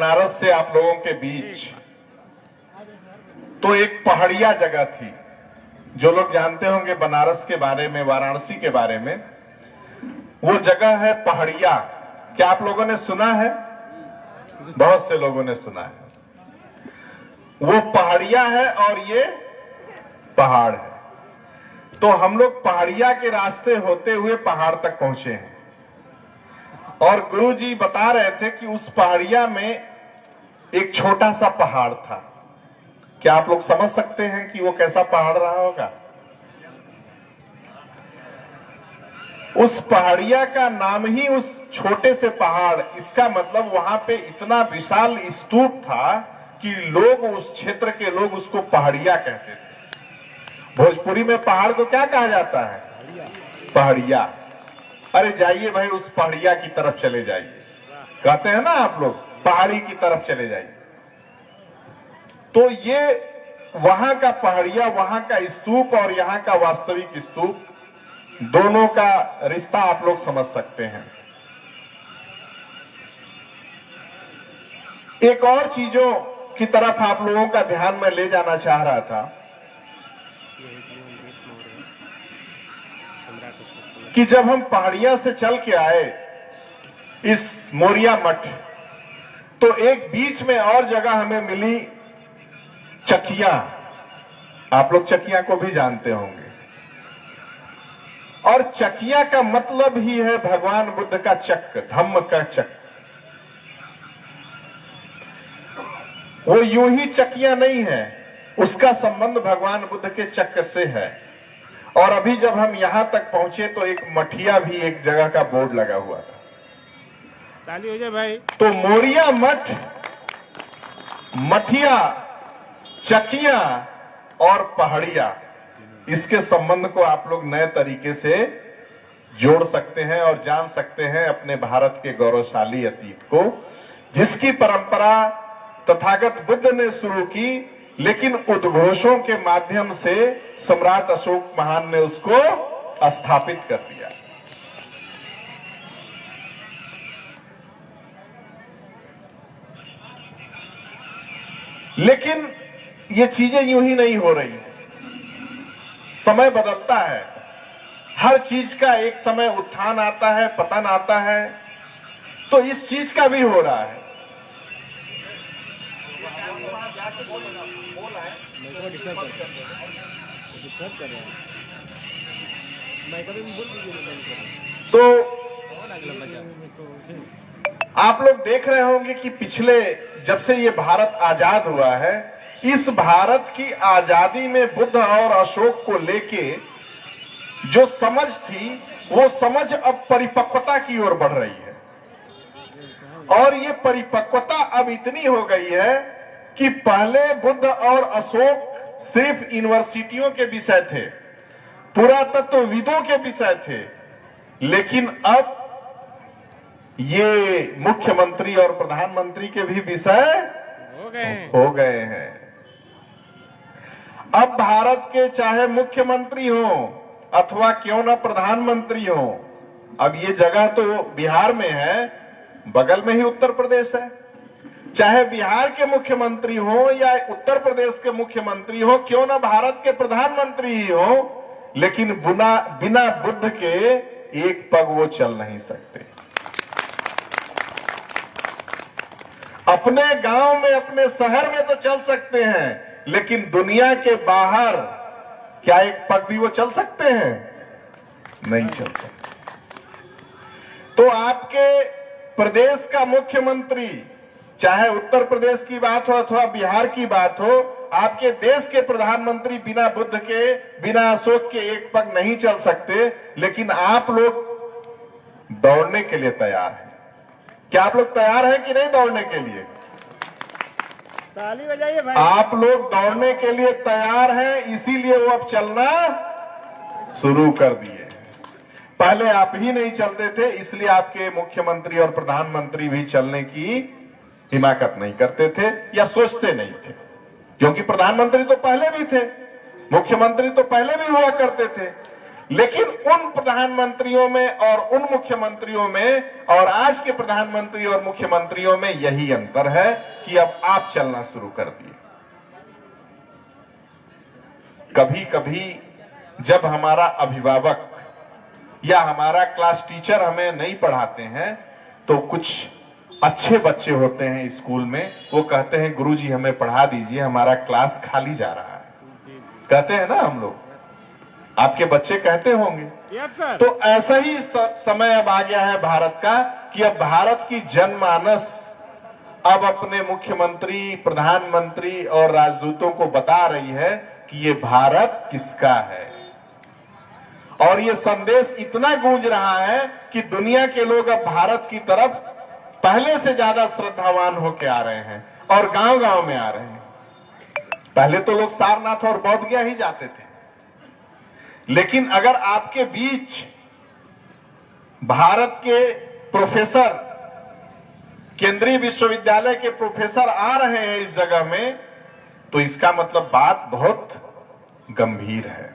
बनारस से आप लोगों के बीच तो एक पहाड़िया जगह थी। जो लोग जानते होंगे बनारस के बारे में, वाराणसी के बारे में, वो जगह है पहाड़िया। क्या आप लोगों ने सुना है? बहुत से लोगों ने सुना है। वो पहाड़िया है और ये पहाड़ है। तो हम लोग पहाड़िया के रास्ते होते हुए पहाड़ तक पहुंचे हैं और गुरु जी बता रहे थे कि उस पहाड़िया में एक छोटा सा पहाड़ था। क्या आप लोग समझ सकते हैं कि वो कैसा पहाड़ रहा होगा? उस पहाड़िया का नाम ही उस छोटे से पहाड़, इसका मतलब वहां पे इतना विशाल स्तूप था कि लोग, उस क्षेत्र के लोग उसको पहाड़िया कहते थे। भोजपुरी में पहाड़ को क्या कहा जाता है? पहाड़िया। अरे जाइए भाई, उस पहाड़िया की तरफ चले जाइए, कहते हैं ना आप लोग, पहाड़ी की तरफ चले जाइए। तो ये वहां का पहाड़िया, वहां का स्तूप और यहां का वास्तविक स्तूप, दोनों का रिश्ता आप लोग समझ सकते हैं। एक और चीजों की तरफ आप लोगों का ध्यान में ले जाना चाह रहा था कि जब हम पहाड़िया से चल के आए इस मोरिया मठ, तो एक बीच में और जगह हमें मिली चकिया। आप लोग चकिया को भी जानते होंगे। और चकिया का मतलब ही है भगवान बुद्ध का चक्र, धम्म का चक्र। वो यूं ही चकिया नहीं है, उसका संबंध भगवान बुद्ध के चक्र से है। और अभी जब हम यहां तक पहुंचे तो एक मठिया भी, एक जगह का बोर्ड लगा हुआ था। चालू हो जाए भाई। तो मोरिया मठ, मठिया, चकिया और पहाड़िया, इसके संबंध को आप लोग नए तरीके से जोड़ सकते हैं और जान सकते हैं अपने भारत के गौरवशाली अतीत को, जिसकी परंपरा तथागत बुद्ध ने शुरू की, लेकिन उद्घोषों के माध्यम से सम्राट अशोक महान ने उसको स्थापित कर दिया। लेकिन ये चीजें यूं ही नहीं हो रही। समय बदलता है, हर चीज का एक समय उत्थान आता है, पतन आता है, तो इस चीज का भी हो रहा है। तो आप लोग देख रहे होंगे कि पिछले, जब से ये भारत आजाद हुआ है, इस भारत की आजादी में बुद्ध और अशोक को लेके जो समझ थी, वो समझ अब परिपक्वता की ओर बढ़ रही है। और ये परिपक्वता अब इतनी हो गई है कि पहले बुद्ध और अशोक सिर्फ यूनिवर्सिटियों के विषय थे, पुरातत्वविदों के विषय थे, लेकिन अब ये मुख्यमंत्री और प्रधानमंत्री के भी विषय हो गए हैं। अब भारत के चाहे मुख्यमंत्री हो अथवा क्यों ना प्रधानमंत्री हो, अब ये जगह तो बिहार में है, बगल में ही उत्तर प्रदेश है, चाहे बिहार के मुख्यमंत्री हो या उत्तर प्रदेश के मुख्यमंत्री हो, क्यों ना भारत के प्रधानमंत्री ही हो, लेकिन बिना बुद्ध के एक पग वो चल नहीं सकते। अपने गांव में, अपने शहर में तो चल सकते हैं, लेकिन दुनिया के बाहर क्या एक पग भी वो चल सकते हैं? नहीं चल सकते। तो आपके प्रदेश का मुख्यमंत्री, चाहे उत्तर प्रदेश की बात हो अथवा बिहार की बात हो, आपके देश के प्रधानमंत्री बिना बुद्ध के, बिना अशोक के एक पग नहीं चल सकते, लेकिन आप लोग दौड़ने के लिए तैयार हैं। क्या आप लोग तैयार हैं कि नहीं दौड़ने के लिए? ताली बजाइए भाई। आप लोग दौड़ने के लिए तैयार हैं, इसीलिए वो अब चलना शुरू कर दिए। पहले आप ही नहीं चलते थे, इसलिए आपके मुख्यमंत्री और प्रधानमंत्री भी चलने की हिमाकत नहीं करते थे या सोचते नहीं थे, क्योंकि प्रधानमंत्री तो पहले भी थे, मुख्यमंत्री तो पहले भी हुआ करते थे। लेकिन उन प्रधानमंत्रियों में और उन मुख्यमंत्रियों में और आज के प्रधानमंत्री और मुख्यमंत्रियों में यही अंतर है कि अब आप चलना शुरू कर दिए। कभी कभी जब हमारा अभिभावक या हमारा क्लास टीचर हमें नहीं पढ़ाते हैं तो कुछ अच्छे बच्चे होते हैं स्कूल में, वो कहते हैं गुरुजी हमें पढ़ा दीजिए, हमारा क्लास खाली जा रहा है। कहते हैं ना हम लोग, आपके बच्चे कहते होंगे। Yes sir. तो ऐसा ही समय अब आ गया है भारत का कि अब भारत की जनमानस अब अपने मुख्यमंत्री, प्रधानमंत्री और राजदूतों को बता रही है कि ये भारत किसका है। और ये संदेश इतना गूंज रहा है कि दुनिया के लोग अब भारत की तरफ पहले से ज्यादा श्रद्धावान होकर आ रहे हैं और गांव गांव में आ रहे हैं। पहले तो लोग सारनाथ और बोध गया ही जाते थे, लेकिन अगर आपके बीच भारत के प्रोफेसर, केंद्रीय विश्वविद्यालय के प्रोफेसर आ रहे हैं इस जगह में, तो इसका मतलब बात बहुत गंभीर है।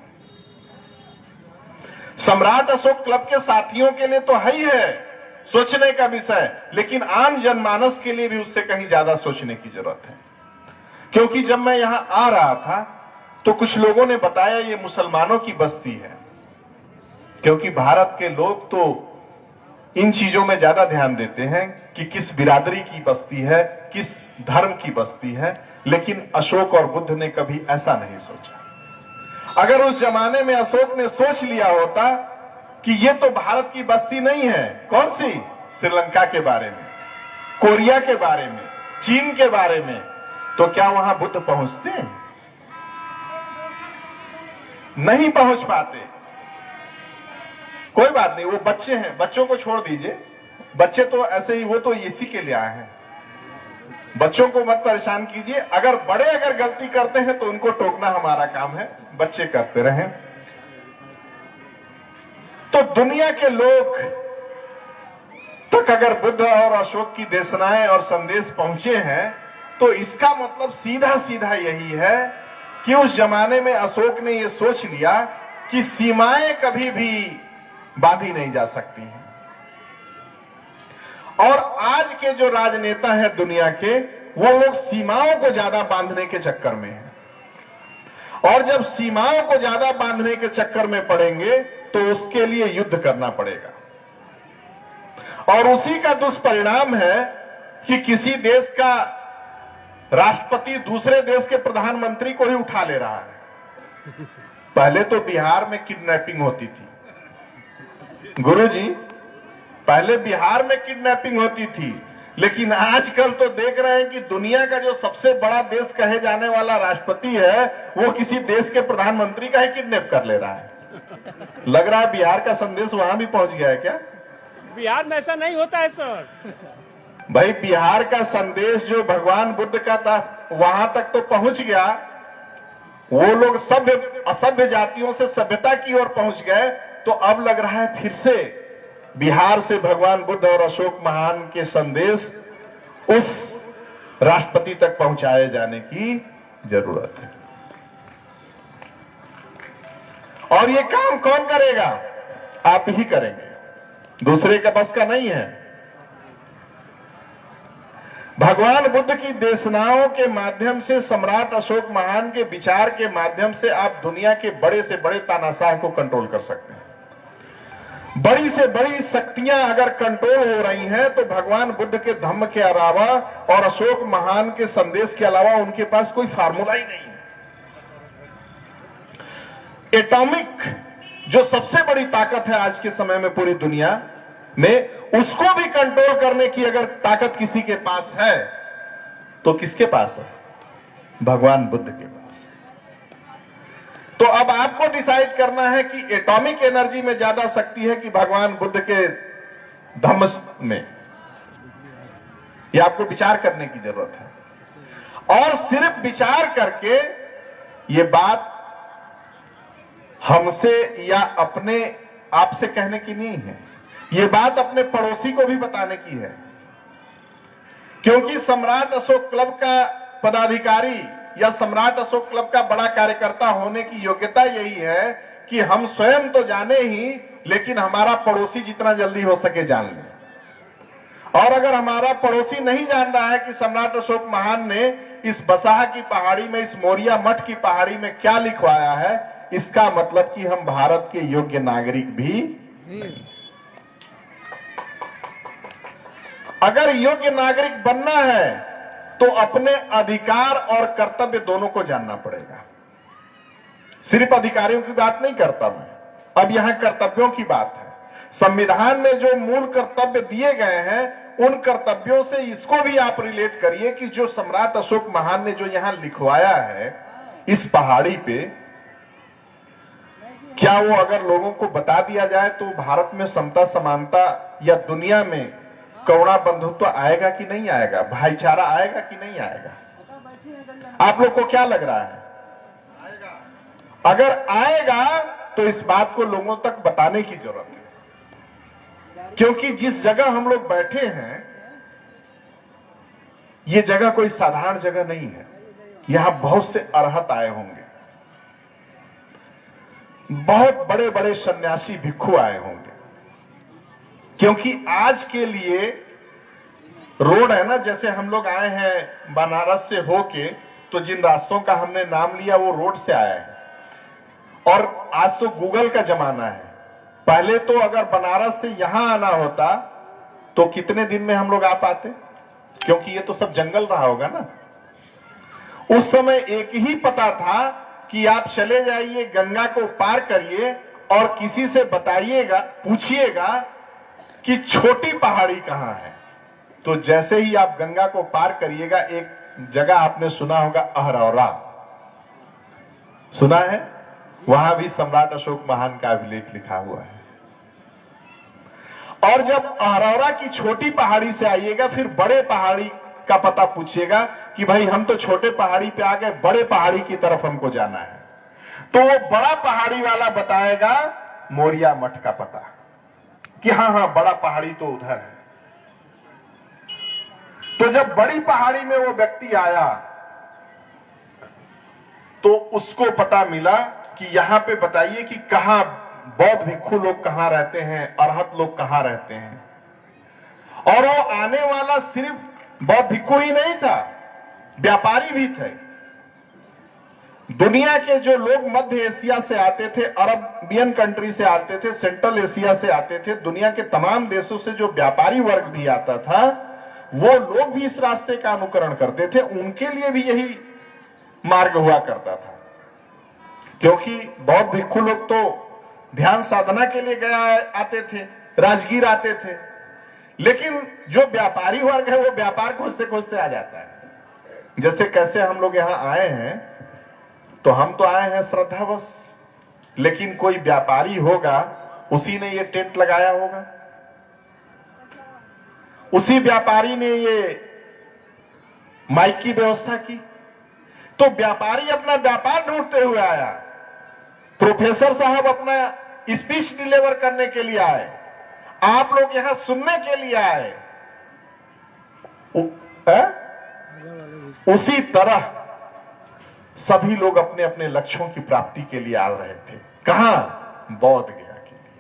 सम्राट अशोक क्लब के साथियों के लिए तो है ही है सोचने का विषय, लेकिन आम जनमानस के लिए भी उससे कहीं ज्यादा सोचने की जरूरत है। क्योंकि जब मैं यहां आ रहा था तो कुछ लोगों ने बताया ये मुसलमानों की बस्ती है, क्योंकि भारत के लोग तो इन चीजों में ज्यादा ध्यान देते हैं कि किस बिरादरी की बस्ती है, किस धर्म की बस्ती है, लेकिन अशोक और बुद्ध ने कभी ऐसा नहीं सोचा। अगर उस जमाने में अशोक ने सोच लिया होता कि ये तो भारत की बस्ती नहीं है, कौन सी, श्रीलंका के बारे में, कोरिया के बारे में, चीन के बारे में, तो क्या वहां बुद्ध पहुंचते हैं? नहीं पहुंच पाते। कोई बात नहीं, वो बच्चे हैं, बच्चों को छोड़ दीजिए, बच्चे तो ऐसे ही, वो तो इसी के लिए आए हैं। बच्चों को मत परेशान कीजिए। अगर बड़े अगर गलती करते हैं तो उनको टोकना हमारा काम है, बच्चे करते रहें। तो दुनिया के लोग तक अगर बुद्ध और अशोक की देशनाएं और संदेश पहुंचे हैं तो इसका मतलब सीधा सीधा यही है कि उस जमाने में अशोक ने यह सोच लिया कि सीमाएं कभी भी बांधी नहीं जा सकती हैं। और आज के जो राजनेता हैं दुनिया के, वो लोग सीमाओं को ज्यादा बांधने के चक्कर में हैं। और जब सीमाओं को ज्यादा बांधने के चक्कर में पड़ेंगे तो उसके लिए युद्ध करना पड़ेगा। और उसी का दुष्परिणाम है कि किसी देश का राष्ट्रपति दूसरे देश के प्रधानमंत्री को ही उठा ले रहा है। पहले तो बिहार में किडनैपिंग होती थी गुरुजी, पहले बिहार में किडनैपिंग होती थी, लेकिन आजकल तो देख रहे हैं कि दुनिया का जो सबसे बड़ा देश कहे जाने वाला राष्ट्रपति है वो किसी देश के प्रधानमंत्री का ही किडनैप कर ले रहा है। लग रहा है बिहार का संदेश वहां भी पहुंच गया है क्या? बिहार में ऐसा नहीं होता है सर। भाई बिहार का संदेश जो भगवान बुद्ध का था वहां तक तो पहुंच गया। वो लोग सभ्य असभ्य जातियों से सभ्यता की ओर पहुंच गए, तो अब लग रहा है फिर से बिहार से भगवान बुद्ध और अशोक महान के संदेश उस राष्ट्रपति तक पहुंचाए जाने की जरूरत है। और ये काम कौन करेगा? आप ही करेंगे, दूसरे का बस का नहीं है। भगवान बुद्ध की देशनाओं के माध्यम से, सम्राट अशोक महान के विचार के माध्यम से आप दुनिया के बड़े से बड़े तानाशाह को कंट्रोल कर सकते हैं। बड़ी से बड़ी शक्तियां अगर कंट्रोल हो रही हैं तो भगवान बुद्ध के धम्म के अलावा और अशोक महान के संदेश के अलावा उनके पास कोई फार्मूला ही नहीं है। एटॉमिक जो सबसे बड़ी ताकत है आज के समय में पूरी दुनिया में, उसको भी कंट्रोल करने की अगर ताकत किसी के पास है तो किसके पास है? भगवान बुद्ध के पास। तो अब आपको डिसाइड करना है कि एटॉमिक एनर्जी में ज्यादा शक्ति है कि भगवान बुद्ध के धम्म में। यह आपको विचार करने की जरूरत है। और सिर्फ विचार करके ये बात हमसे या अपने आपसे कहने की नहीं है, ये बात अपने पड़ोसी को भी बताने की है। क्योंकि सम्राट अशोक क्लब का पदाधिकारी या सम्राट अशोक क्लब का बड़ा कार्यकर्ता होने की योग्यता यही है कि हम स्वयं तो जाने ही, लेकिन हमारा पड़ोसी जितना जल्दी हो सके जान ले। और अगर हमारा पड़ोसी नहीं जान रहा है कि सम्राट अशोक महान ने इस बसाह की पहाड़ी में, इस मोरिया मठ की पहाड़ी में क्या लिखवाया है, इसका मतलब कि हम भारत के योग्य नागरिक भी नहीं। अगर योग्य नागरिक बनना है तो अपने अधिकार और कर्तव्य दोनों को जानना पड़ेगा। सिर्फ अधिकारियों की बात नहीं करता मैं, अब यहां कर्तव्यों की बात है। संविधान में जो मूल कर्तव्य दिए गए हैं, उन कर्तव्यों से इसको भी आप रिलेट करिए कि जो सम्राट अशोक महान ने जो यहां लिखवाया है इस पहाड़ी पे, क्या वो अगर लोगों को बता दिया जाए तो भारत में समता समानता या दुनिया में करुणा बंधुत्व आएगा कि नहीं आएगा, भाईचारा आएगा कि नहीं आएगा? आप लोग को क्या लग रहा है? अगर आएगा तो इस बात को लोगों तक बताने की जरूरत है, क्योंकि जिस जगह हम लोग बैठे हैं ये जगह कोई साधारण जगह नहीं है। यहां बहुत से अरहत आए होंगे, बहुत बड़े बड़े सन्यासी भिक्षु आए होंगे, क्योंकि आज के लिए रोड है ना, जैसे हम लोग आए हैं बनारस से होके, तो जिन रास्तों का हमने नाम लिया वो रोड से आया है। और आज तो गूगल का जमाना है, पहले तो अगर बनारस से यहां आना होता तो कितने दिन में हम लोग आ पाते, क्योंकि ये तो सब जंगल रहा होगा ना। उस समय एक ही पता था कि आप चले जाइए, गंगा को पार करिए और किसी से बताइएगा, पूछिएगा कि छोटी पहाड़ी कहां है। तो जैसे ही आप गंगा को पार करिएगा, एक जगह आपने सुना होगा अहरौरा, सुना है? वहां भी सम्राट अशोक महान का अभिलेख लिखा हुआ है। और जब अहरौरा की छोटी पहाड़ी से आइएगा, फिर बड़े पहाड़ी का पता पूछिएगा कि भाई हम तो छोटे पहाड़ी पे आ गए, बड़े पहाड़ी की तरफ हमको जाना है, तो वो बड़ा पहाड़ी वाला बताएगा मोरिया मठ का पता कि हाँ हाँ बड़ा पहाड़ी तो उधर है। तो जब बड़ी पहाड़ी में वो व्यक्ति आया तो उसको पता मिला कि यहां पे बताइए कि कहां बौद्ध भिक्षु लोग कहां रहते हैं, अरहत लोग कहां रहते हैं। और वो आने वाला सिर्फ बौद्ध भिक्षु ही नहीं था, व्यापारी भी थे। दुनिया के जो लोग मध्य एशिया से आते थे, अरबियन कंट्री से आते थे, सेंट्रल एशिया से आते थे, दुनिया के तमाम देशों से जो व्यापारी वर्ग भी आता था, वो लोग भी इस रास्ते का अनुकरण करते थे। उनके लिए भी यही मार्ग हुआ करता था, क्योंकि बौद्ध भिक्षु लोग तो ध्यान साधना के लिए गया आते थे, राजगीर आते थे, लेकिन जो व्यापारी वर्ग है वो व्यापार खोजते खोजते आ जाता है। जैसे कैसे हम लोग यहां आए हैं, तो हम तो आए हैं श्रद्धावश, लेकिन कोई व्यापारी होगा, उसी ने ये टेंट लगाया होगा, उसी व्यापारी ने ये माइक की व्यवस्था की। तो व्यापारी अपना व्यापार ढूंढते हुए आया, प्रोफेसर साहब अपना स्पीच डिलीवर करने के लिए आए, आप लोग यहां सुनने के लिए आए। उसी तरह सभी लोग अपने अपने लक्ष्यों की प्राप्ति के लिए आ रहे थे। कहां? बौद्ध गया के लिए।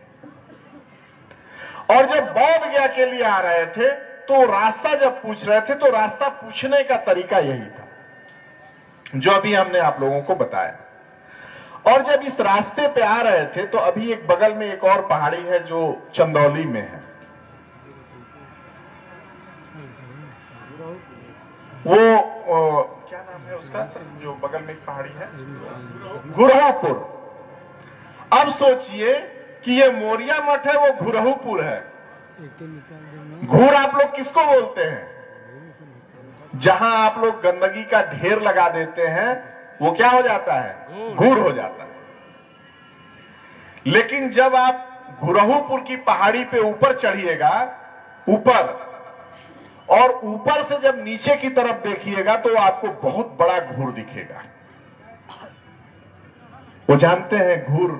और जब बौद्ध गया के लिए आ रहे थे तो रास्ता जब पूछ रहे थे, तो रास्ता पूछने का तरीका यही था जो अभी हमने आप लोगों को बताया। और जब इस रास्ते पे आ रहे थे तो अभी एक बगल में एक और पहाड़ी है जो चंदौली में है, वो क्या नाम है उसका, जो बगल में एक पहाड़ी है, घुरहूपुर। अब सोचिए कि ये मोरिया मठ है, वो घुरहूपुर है। घूर आप लोग किसको बोलते हैं? जहां आप लोग गंदगी का ढेर लगा देते हैं वो क्या हो जाता है? घूर हो जाता है। लेकिन जब आप घुरहूपुर की पहाड़ी पे ऊपर चढ़िएगा, ऊपर, और ऊपर से जब नीचे की तरफ देखिएगा तो आपको बहुत बड़ा घूर दिखेगा। वो जानते हैं घूर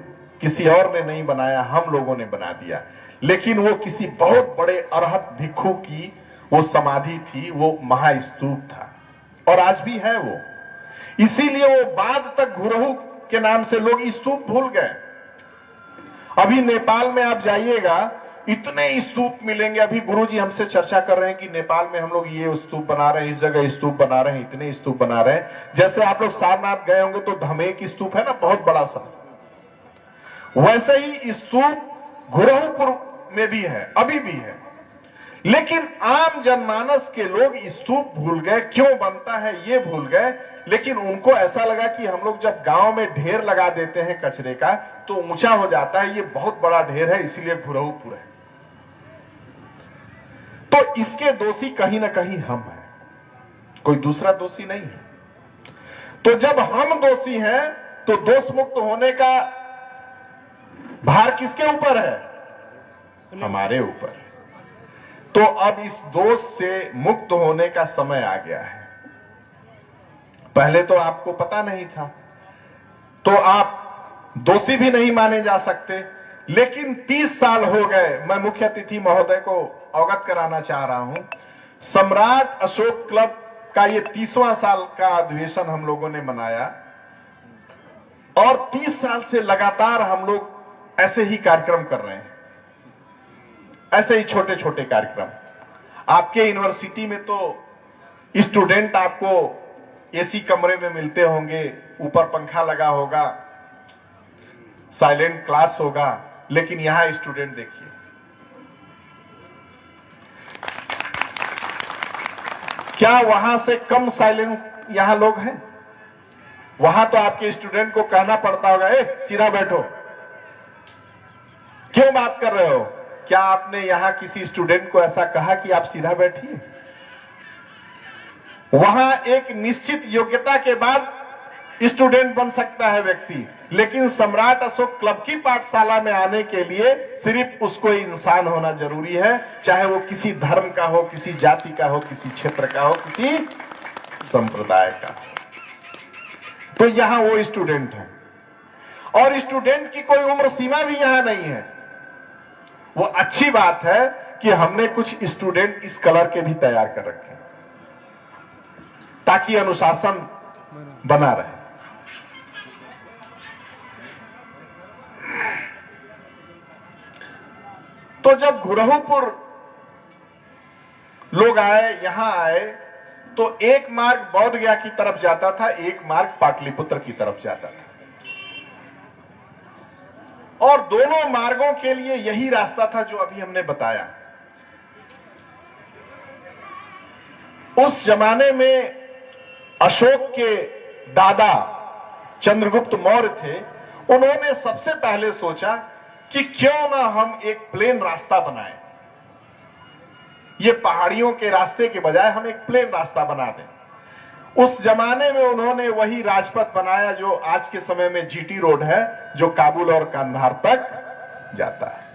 किसी और ने नहीं बनाया, हम लोगों ने बना दिया, लेकिन वो किसी बहुत बड़े अरहत भिक्षु की वो समाधि थी, वो महास्तूप था, और आज भी है वो। इसीलिए वो बाद तक घुरहू के नाम से लोग स्तूप भूल गए। अभी नेपाल में आप जाइएगा, इतने स्तूप मिलेंगे। अभी गुरुजी हमसे चर्चा कर रहे हैं कि नेपाल में हम लोग ये स्तूप बना रहे हैं, इस जगह स्तूप बना रहे हैं, इतने स्तूप बना रहे हैं। जैसे आप लोग सारनाथ गए होंगे तो धमेक स्तूप है ना, बहुत बड़ा सा, वैसे ही स्तूप घुरहपुर में भी है, अभी भी है। लेकिन आम जनमानस के लोग स्तूप भूल गए, क्यों बनता है ये भूल गए। लेकिन उनको ऐसा लगा कि हम लोग जब गांव में ढेर लगा देते हैं कचरे का तो ऊंचा हो जाता है, ये बहुत बड़ा ढेर है इसीलिए घुरहपुर है। तो इसके दोषी कहीं ना कहीं हम हैं, कोई दूसरा दोषी नहीं है। तो जब हम दोषी हैं तो दोष मुक्त होने का भार किसके ऊपर है? हमारे ऊपर। तो अब इस दोष से मुक्त होने का समय आ गया है। पहले तो आपको पता नहीं था तो आप दोषी भी नहीं माने जा सकते, लेकिन 30 साल हो गए। मैं मुख्य अतिथि महोदय को अवगत कराना चाह रहा हूं, सम्राट अशोक क्लब का ये 30वां साल का अधिवेशन हम लोगों ने मनाया और 30 साल से लगातार हम लोग ऐसे ही कार्यक्रम कर रहे हैं, ऐसे ही छोटे छोटे कार्यक्रम। आपके यूनिवर्सिटी में तो स्टूडेंट आपको एसी कमरे में मिलते होंगे, ऊपर पंखा लगा होगा, साइलेंट क्लास होगा, लेकिन यहां स्टूडेंट देखिए, क्या वहां से कम साइलेंस यहां लोग हैं? वहां तो आपके स्टूडेंट को कहना पड़ता होगा, ए सीधा बैठो, क्यों बात कर रहे हो? क्या आपने यहां किसी स्टूडेंट को ऐसा कहा कि आप सीधा बैठिए? वहां एक निश्चित योग्यता के बाद स्टूडेंट बन सकता है व्यक्ति, लेकिन सम्राट अशोक क्लब की पाठशाला में आने के लिए सिर्फ उसको इंसान होना जरूरी है, चाहे वो किसी धर्म का हो, किसी जाति का हो, किसी क्षेत्र का हो, किसी संप्रदाय का हो। तो यहां वो स्टूडेंट है और स्टूडेंट की कोई उम्र सीमा भी यहां नहीं है। वो अच्छी बात है कि हमने कुछ स्टूडेंट इस कलर के भी तैयार कर रखे हैं ताकि अनुशासन बना रहे। तो जब घुरहपुर लोग आए, यहां आए, तो एक मार्ग बौद्ध गया की तरफ जाता था, एक मार्ग पाटलिपुत्र की तरफ जाता था, और दोनों मार्गों के लिए यही रास्ता था जो अभी हमने बताया। उस जमाने में अशोक के दादा चंद्रगुप्त मौर्य थे, उन्होंने सबसे पहले सोचा कि क्यों ना हम एक प्लेन रास्ता बनाएं, ये पहाड़ियों के रास्ते के बजाय हम एक प्लेन रास्ता बना दें। उस जमाने में उन्होंने वही राजपथ बनाया जो आज के समय में जीटी रोड है, जो काबुल और कांधार तक जाता है।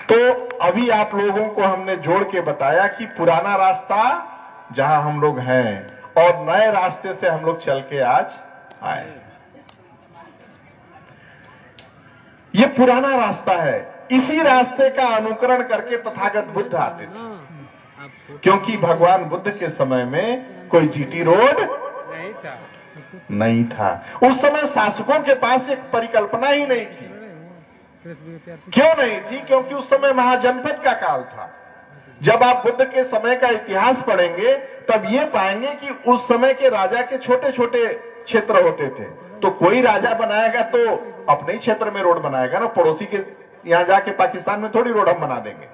तो अभी आप लोगों को हमने जोड़ के बताया कि पुराना रास्ता जहां हम लोग हैं और नए रास्ते से हम लोग चल के आज आए। ये पुराना रास्ता है, इसी रास्ते का अनुकरण करके तथागत बुद्ध आते थे, क्योंकि भगवान बुद्ध के समय में कोई जीटी रोड नहीं था। उस समय शासकों के पास एक परिकल्पना ही नहीं थी। क्यों नहीं थी? क्योंकि उस समय महाजनपद का काल था। जब आप बुद्ध के समय का इतिहास पढ़ेंगे तब ये पाएंगे कि उस समय के राजा के छोटे छोटे क्षेत्र होते थे। तो कोई राजा बनाएगा तो अपने ही क्षेत्र में रोड बनाएगा ना, पड़ोसी के यहां जाके पाकिस्तान में थोड़ी रोड हम बना देंगे।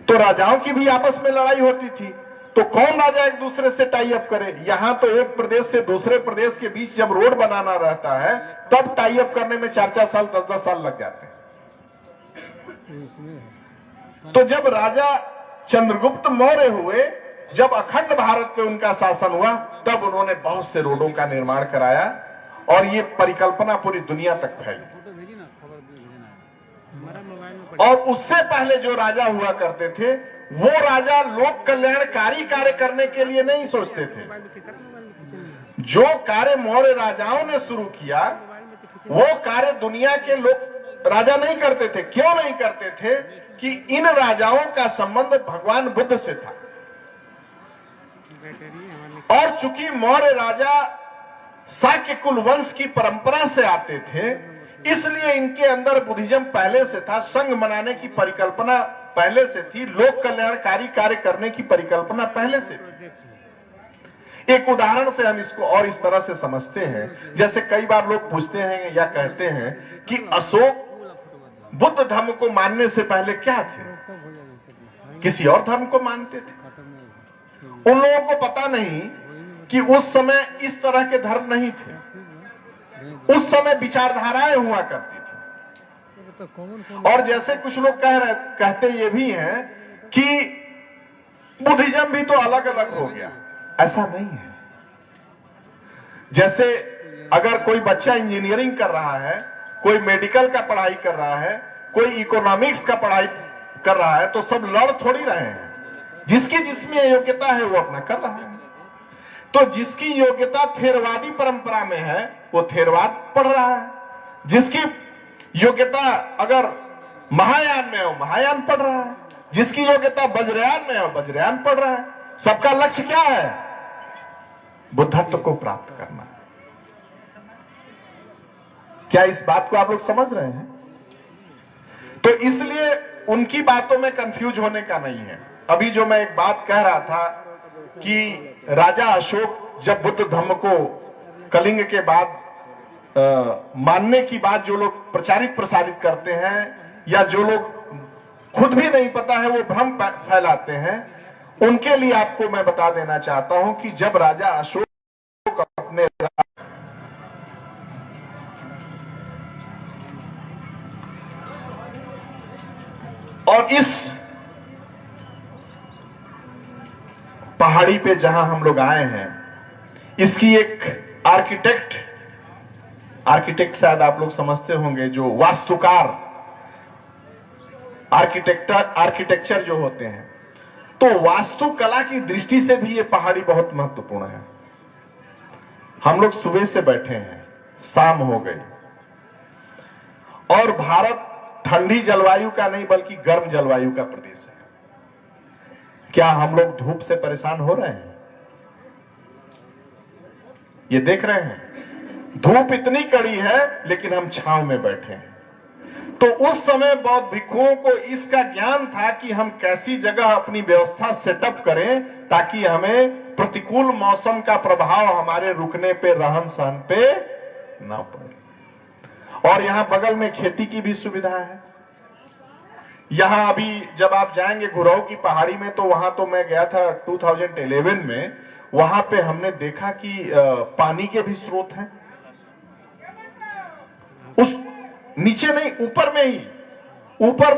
तो राजाओं की भी आपस में लड़ाई होती थी, तो कौन राजा एक दूसरे से टाई अप करे? यहां तो एक प्रदेश से दूसरे प्रदेश के बीच जब रोड बनाना रहता है तब टाई अप करने में 4-4 साल 10-10 साल लग जाते हैं। तो जब राजा चंद्रगुप्त मौर्य हुए, जब अखंड भारत पे उनका शासन हुआ, तब उन्होंने बहुत से रोडों का निर्माण कराया और ये परिकल्पना पूरी दुनिया तक फैली। और उससे पहले जो राजा हुआ करते थे वो राजा लोक कल्याणकारी कार्य करने के लिए नहीं सोचते थे। जो कार्य मौर्य राजाओं ने शुरू किया वो कार्य दुनिया के लोग राजा नहीं करते थे। क्यों नहीं करते थे? कि इन राजाओं का संबंध भगवान बुद्ध से था, और चूंकि मौर्य राजा शाक्य कुल वंश की परंपरा से आते थे, इसलिए इनके अंदर बुद्धिज्म पहले से था, संघ मनाने की परिकल्पना पहले से थी, लोक कल्याणकारी कार्य करने की परिकल्पना पहले से थी। एक उदाहरण से हम इसको और इस तरह से समझते हैं, जैसे कई बार लोग पूछते हैं या कहते हैं कि अशोक बुद्ध धर्म को मानने से पहले क्या थे, किसी और धर्म को मानते थे। उन लोगों को पता नहीं कि उस समय इस तरह के धर्म नहीं थे, उस समय विचारधाराएं हुआ करती थी। और जैसे कुछ लोग कहते ये भी हैं कि बुद्धिज्म भी तो अलग अलग हो गया, ऐसा नहीं है। जैसे अगर कोई बच्चा इंजीनियरिंग कर रहा है, कोई मेडिकल का पढ़ाई कर रहा है, कोई इकोनॉमिक्स का पढ़ाई कर रहा है, तो सब लड़ थोड़ी रहे हैं। जिसकी जिसमें योग्यता है वो अपना कर रहा है। तो जिसकी योग्यता थेरवादी परंपरा में है वो थेरवाद पढ़ रहा है, जिसकी योग्यता अगर महायान में हो महायान पढ़ रहा है, जिसकी योग्यता वज्रयान में हो वज्रयान पढ़ रहा है। सबका लक्ष्य क्या है? बुद्धत्व को प्राप्त करना। क्या इस बात को आप लोग समझ रहे हैं? तो इसलिए उनकी बातों में कंफ्यूज होने का नहीं है। अभी जो मैं एक बात कह रहा था कि राजा अशोक जब बुद्ध धर्म को कलिंग के बाद मानने की बात जो लोग प्रचारित प्रसारित करते हैं, या जो लोग खुद भी नहीं पता है वो भ्रम फैलाते हैं, उनके लिए आपको मैं बता देना चाहता हूं कि जब राजा अशोक अपने और इस पहाड़ी पे जहां हम लोग आए हैं, इसकी एक आर्किटेक्ट शायद आप लोग समझते होंगे, जो वास्तुकार आर्किटेक्चर जो होते हैं, तो वास्तुकला की दृष्टि से भी ये पहाड़ी बहुत महत्वपूर्ण है। हम लोग सुबह से बैठे हैं, शाम हो गई, और भारत ठंडी जलवायु का नहीं बल्कि गर्म जलवायु का प्रदेश है। क्या हम लोग धूप से परेशान हो रहे हैं? ये देख रहे हैं धूप इतनी कड़ी है, लेकिन हम छांव में बैठे हैं। तो उस समय बौद्ध भिक्षुओं को इसका ज्ञान था कि हम कैसी जगह अपनी व्यवस्था सेटअप करें ताकि हमें प्रतिकूल मौसम का प्रभाव हमारे रुकने पे, रहन सहन पे ना पड़े। और यहां बगल में खेती की भी सुविधा है। यहां अभी जब आप जाएंगे गुराऊ की पहाड़ी में, तो वहां तो मैं गया था 2011 में, वहां पे हमने देखा कि पानी के भी स्रोत हैं। उस नीचे नहीं, ऊपर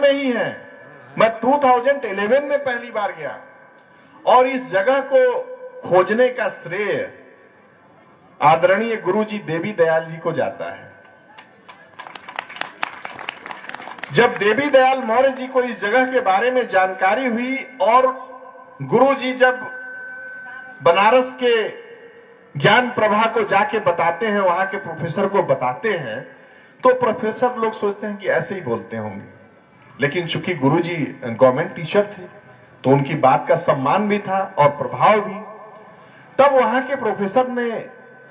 में ही है। मैं 2011 में पहली बार गया, और इस जगह को खोजने का श्रेय आदरणीय गुरुजी देवी दयाल जी को जाता है। जब देवी दयाल मौर्य जी को इस जगह के बारे में जानकारी हुई, और गुरुजी जब बनारस के ज्ञान प्रभा को जाके बताते हैं, वहां के प्रोफेसर को बताते हैं, तो प्रोफेसर लोग सोचते हैं कि ऐसे ही बोलते होंगे, लेकिन चूंकि गुरुजी गवर्नमेंट टीचर थे तो उनकी बात का सम्मान भी था और प्रभाव भी। तब वहां के प्रोफेसर ने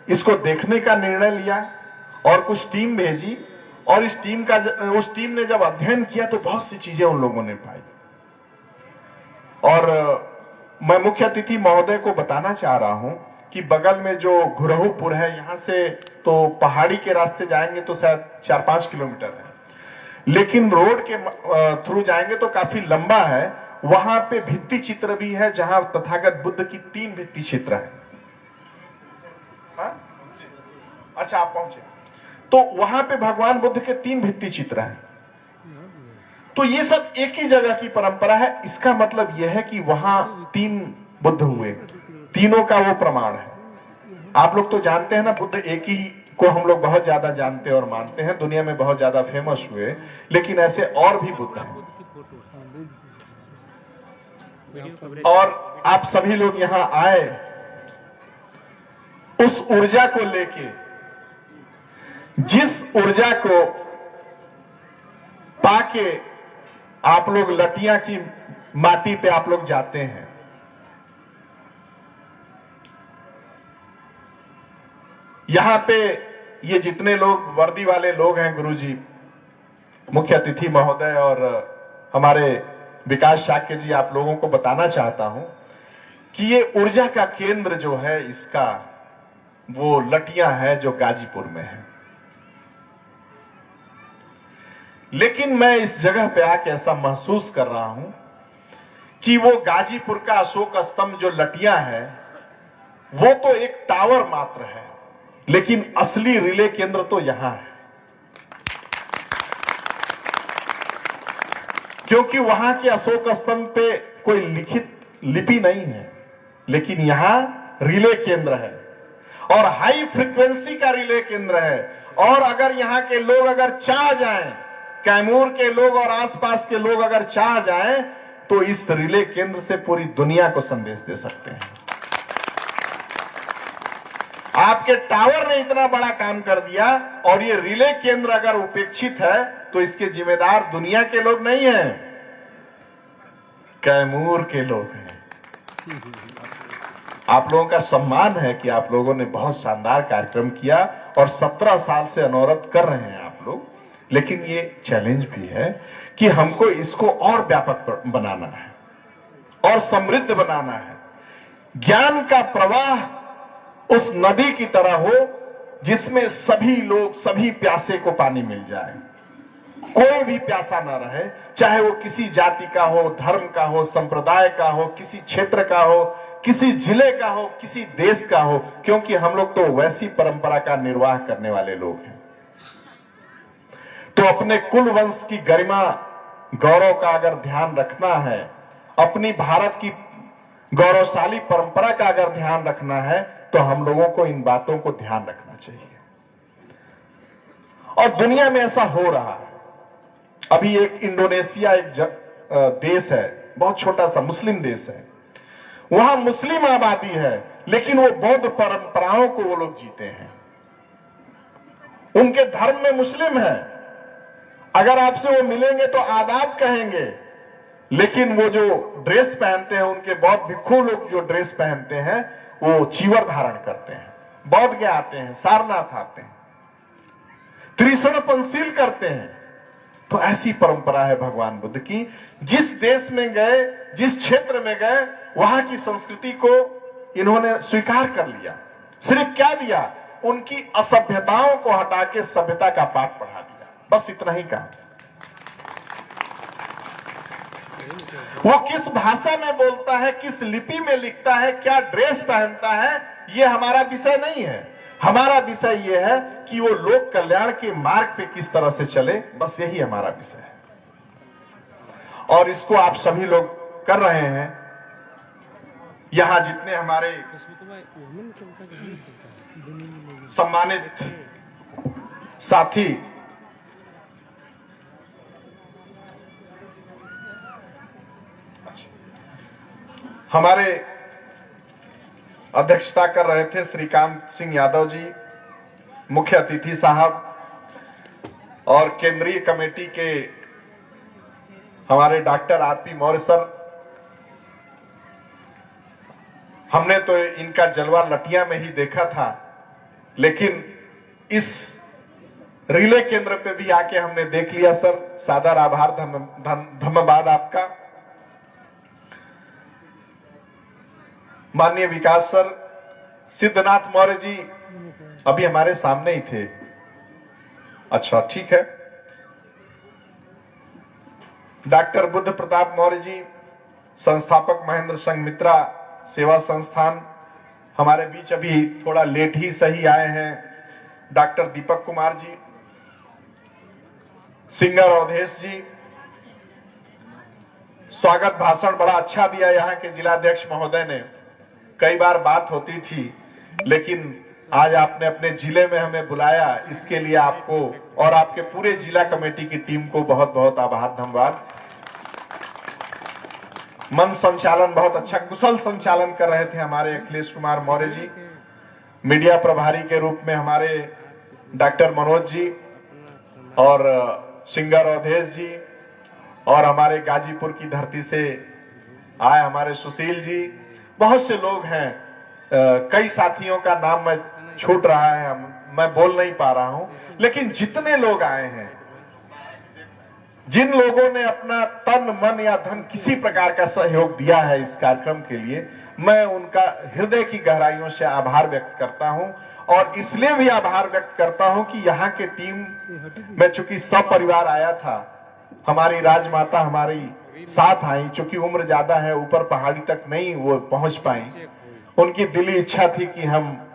इसको देखने का निर्णय लिया और कुछ टीम भेजी, और उस टीम ने जब अध्ययन किया तो बहुत सी चीजें उन लोगों ने पाई। और मैं मुख्य अतिथि महोदय को बताना चाह रहा हूं कि बगल में जो घुरहूपुर है, यहां से तो पहाड़ी के रास्ते जाएंगे तो शायद 4-5 किलोमीटर है, लेकिन रोड के थ्रू जाएंगे तो काफी लंबा है। वहां पे भित्ति चित्र भी है, जहां तथागत बुद्ध की 3 भित्ति चित्र है। अच्छा, आप पहुंचे तो वहां पे भगवान बुद्ध के 3 भित्ति चित्र हैं। तो ये सब एक ही जगह की परंपरा है। इसका मतलब यह है कि वहां 3 बुद्ध हुए, तीनों का वो प्रमाण है। आप लोग तो जानते हैं ना, बुद्ध एक ही को हम लोग बहुत ज्यादा जानते और मानते हैं, दुनिया में बहुत ज्यादा फेमस हुए, लेकिन ऐसे और भी बुद्ध हैं। और आप सभी लोग यहां आए उस ऊर्जा को लेके, जिस ऊर्जा को पाके आप लोग लटिया की माटी पे आप लोग जाते हैं। यहाँ पे ये जितने लोग वर्दी वाले लोग हैं, गुरुजी, मुख्य अतिथि महोदय और हमारे विकास शाक्य जी, आप लोगों को बताना चाहता हूं कि ये ऊर्जा का केंद्र जो है इसका वो लटियां है जो गाजीपुर में है। लेकिन मैं इस जगह पे आके ऐसा महसूस कर रहा हूं कि वो गाजीपुर का अशोक स्तंभ जो लटियां है वो तो एक टावर मात्र है, लेकिन असली रिले केंद्र तो यहां है। क्योंकि वहां के अशोक स्तंभ पे कोई लिखित लिपि नहीं है, लेकिन यहां रिले केंद्र है और हाई फ्रीक्वेंसी का रिले केंद्र है। और अगर यहां के लोग अगर चाह जाएं, कैमूर के लोग और आसपास के लोग अगर चाह जाएं, तो इस रिले केंद्र से पूरी दुनिया को संदेश दे सकते हैं। आपके टावर ने इतना बड़ा काम कर दिया और ये रिले केंद्र अगर उपेक्षित है तो इसके जिम्मेदार दुनिया के लोग नहीं हैं, कैमूर के लोग हैं। आप लोगों का सम्मान है कि आप लोगों ने बहुत शानदार कार्यक्रम किया और 17 साल से अनवरत कर रहे हैं आप लोग। लेकिन ये चैलेंज भी है कि हमको इसको और व्यापक बनाना है और समृद्ध बनाना है। ज्ञान का प्रवाह उस नदी की तरह हो जिसमें सभी लोग, सभी प्यासे को पानी मिल जाए, कोई भी प्यासा ना रहे, चाहे वो किसी जाति का हो, धर्म का हो, संप्रदाय का हो, किसी क्षेत्र का हो, किसी जिले का हो, किसी देश का हो, क्योंकि हम लोग तो वैसी परंपरा का निर्वाह करने वाले लोग हैं। तो अपने कुल वंश की गरिमा गौरव का अगर ध्यान रखना है, अपनी भारत की गौरवशाली परंपरा का अगर ध्यान रखना है, तो हम लोगों को इन बातों को ध्यान रखना चाहिए। और दुनिया में ऐसा हो रहा है। अभी एक इंडोनेशिया एक देश है, बहुत छोटा सा मुस्लिम देश है, वहां मुस्लिम आबादी है, लेकिन वो बौद्ध परंपराओं को वो लोग जीते हैं। उनके धर्म में मुस्लिम है, अगर आपसे वो मिलेंगे तो आदाब कहेंगे, लेकिन वो जो ड्रेस पहनते हैं, उनके बौद्ध भिक्षु लोग जो ड्रेस पहनते हैं वो चीवर धारण करते हैं, बौद्ध के आते हैं, सारनाथ आते हैं, त्रिशण पंसील करते हैं। तो ऐसी परंपरा है भगवान बुद्ध की। जिस देश में गए, जिस क्षेत्र में गए, वहां की संस्कृति को इन्होंने स्वीकार कर लिया। सिर्फ क्या दिया, उनकी असभ्यताओं को हटा के सभ्यता का पाठ पढ़ा दिया, बस इतना ही काम। वो किस भाषा में बोलता है, किस लिपि में लिखता है, क्या ड्रेस पहनता है, ये हमारा विषय नहीं है। हमारा विषय यह है कि वो लोक कल्याण के मार्ग पे किस तरह से चले, बस यही हमारा विषय है। और इसको आप सभी लोग कर रहे हैं। यहां जितने हमारे सम्मानित साथी, हमारे अध्यक्षता कर रहे थे श्रीकांत सिंह यादव जी, मुख्य अतिथि साहब, और केंद्रीय कमेटी के हमारे डॉक्टर आरपी मौर्य सर। हमने तो इनका जलवा लटिया में ही देखा था, लेकिन इस रिले केंद्र पे भी आके हमने देख लिया सर। सादर आभार, धन्यवाद आपका। माननीय विकास सर, सिद्धनाथ मौर्य जी अभी हमारे सामने ही थे। अच्छा, ठीक है। डॉक्टर बुद्ध प्रताप मौर्य जी, संस्थापक महेंद्र संघ मित्रा सेवा संस्थान, हमारे बीच अभी थोड़ा लेट ही सही आए हैं। डॉक्टर दीपक कुमार जी, सिंगर अवधेश जी, स्वागत भाषण बड़ा अच्छा दिया यहाँ के जिलाध्यक्ष महोदय ने। कई बार बात होती थी, लेकिन आज आपने अपने जिले में हमें बुलाया, इसके लिए आपको और आपके पूरे जिला कमेटी की टीम को बहुत बहुत आभार, धन्यवाद। मंच संचालन बहुत अच्छा, कुशल संचालन कर रहे थे हमारे अखिलेश कुमार मौर्य जी। मीडिया प्रभारी के रूप में हमारे डॉक्टर मनोज जी और सिंगर अवधेश जी, और हमारे गाजीपुर की धरती से आए हमारे सुशील जी, बहुत से लोग हैं। कई साथियों का नाम मैं छूट रहा है, मैं बोल नहीं पा रहा हूं, लेकिन जितने लोग आए हैं, जिन लोगों ने अपना तन मन या धन किसी प्रकार का सहयोग दिया है इस कार्यक्रम के लिए, मैं उनका हृदय की गहराइयों से आभार व्यक्त करता हूं। और इसलिए भी आभार व्यक्त करता हूं कि यहाँ के टीम में चूंकि सपरिवार आया था, हमारी राजमाता हमारी साथ आई, चूंकि उम्र ज्यादा है, ऊपर पहाड़ी तक नहीं वो पहुंच पाई, उनकी दिली इच्छा थी कि हम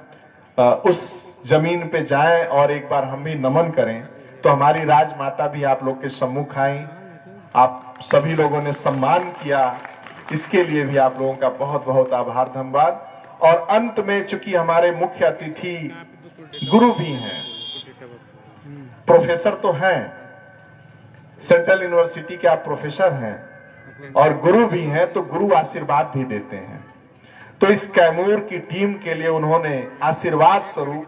उस जमीन पे जाएं और एक बार हम भी नमन करें। तो हमारी राजमाता भी आप लोग के सम्मुख आई, आप सभी लोगों ने सम्मान किया, इसके लिए भी आप लोगों का बहुत बहुत आभार, धन्यवाद। और अंत में चूंकि हमारे मुख्य अतिथि गुरु भी हैं, प्रोफेसर तो हैं, सेंट्रल यूनिवर्सिटी के आप प्रोफेसर हैं और गुरु भी हैं, तो गुरु आशीर्वाद भी देते हैं। तो इस कैमूर की टीम के लिए उन्होंने आशीर्वाद स्वरूप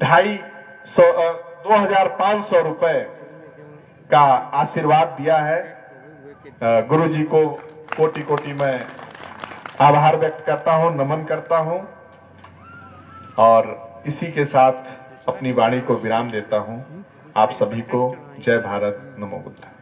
2500 रुपए का आशीर्वाद दिया है। गुरु जी को कोटि कोटि में आभार व्यक्त करता हूं, नमन करता हूं और इसी के साथ अपनी वाणी को विराम देता हूं। आप सभी को जय भारत, नमो बुद्धाय।